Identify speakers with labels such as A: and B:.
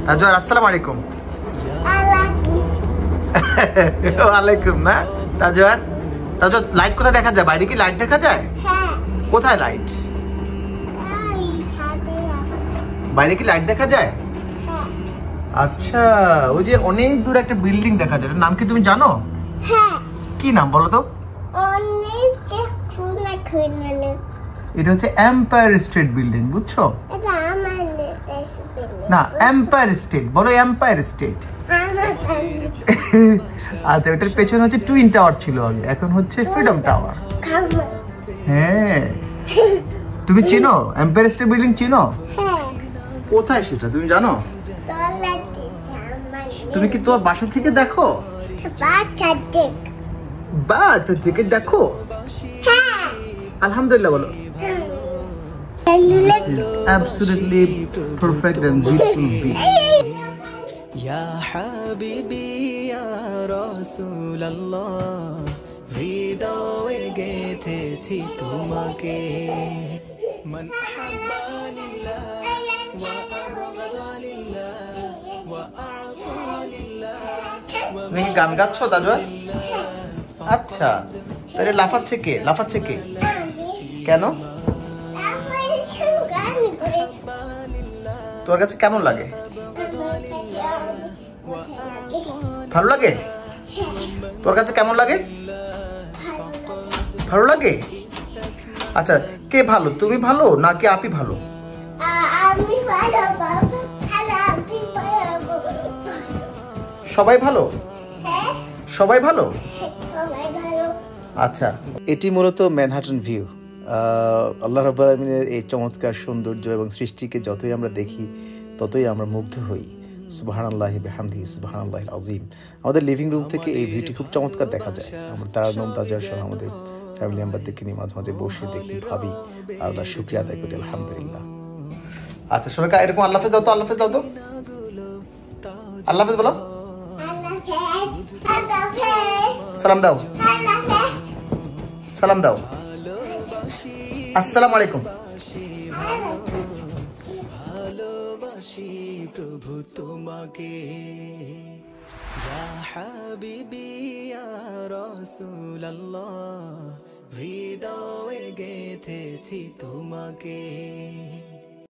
A: তাজওয়ার আসসালামু আলাইকুম। ওয়ালাইকুম না তাজওয়ার। তাজওয়ার লাইট কোথায় দেখা যায়? বাইরে কি লাইট দেখা যায়?
B: হ্যাঁ।
A: কোথায় লাইট? বাইরে কি লাইট দেখা যায়?
B: হ্যাঁ।
A: আচ্ছা, ওই যে অনেক দূরে একটা বিল্ডিং দেখা যায়, এটার নাম কি তুমি জানো?
B: হ্যাঁ।
A: কি নাম বলো তো? এটা হচ্ছে এম্পায়ার স্টেট বিল্ডিং, বুঝছো?
B: এটা আমার দেশ বিল্ডিং
A: না, এম্পায়ার স্টেট বলো, এম্পায়ার স্টেট। আচ্ছা, এটার পেছনে হচ্ছে টুইন টাওয়ার ছিল আগে, এখন হচ্ছে ফ্রিডম টাওয়ার। হ্যাঁ, তুমি চিনো এম্পায়ার স্টেট বিল্ডিং? চিনো?
B: হ্যাঁ।
A: কোথায় সেটা তুমি জানো? তুমি কি তোমার বাসা থেকে দেখো? বাসা থেকে দেখো?
B: হ্যাঁ।
A: আলহামদুলিল্লাহ বলো। This is absolutely perfect and beautiful view.
C: Ya habibi ya Rasulallah, হৃদয়ে গেথেছি তোমাকে, মান হাব্বা লিল্লাহ ওয়া আবগাদা লিল্লাহ ওয়া আ'তা লিল্লাহ।
A: তুমি কি গান গাচ্ছো তাজওয়ার? আচ্ছা, তাহলে লাফাচ্ছে কে? লাফাচ্ছে কে? কেন? তোমার কাছে কেমন লাগে? ভালো লাগে? তোর কাছে কেমন লাগে? ভালো লাগে? আচ্ছা, কে ভালো, তুমি ভালো নাকি আপি ভালো? সবাই ভালো? সবাই ভালো? আচ্ছা, এটি মূলত ম্যানহাটন ভিউ। আল্লাহ রাব্বুল আলামিনের এই চমৎকার সৌন্দর্য এবং সৃষ্টিকে যতই আমরা দেখি ততই আমরা মুগ্ধ হই। সুবহানাল্লাহি বিহামদিহি সুবহানাল্লাহিল আযীম। আমাদের লিভিং রুম থেকে এই ভিউটি খুব চমৎকার দেখা যায়। আমরা তারান্নুম তাজওয়ার সহ আমাদের ফ্যামিলি মেম্বারদেরকে নিয়ে মাঝে মাঝে বসে দেখি, ভাবি, আর আল্লাহর শুকরিয়া আদায় করি, আলহামদুলিল্লাহ। আচ্ছা, সবাইকে এরকম আল্লাহ হাফেজ দাও তো, আল্লাহ হাফেজ দাও তো, আল্লাহ হাফেজ বলো, সালাম দাও, সালাম দাও, আসসালামু আলাইকুম।
C: ভালোবাসি প্রভু তোমাকে, ইয়া হাবিবি ইয়া রাসূলুল্লাহ, হৃদয়ে গেথেছি তোমাকে।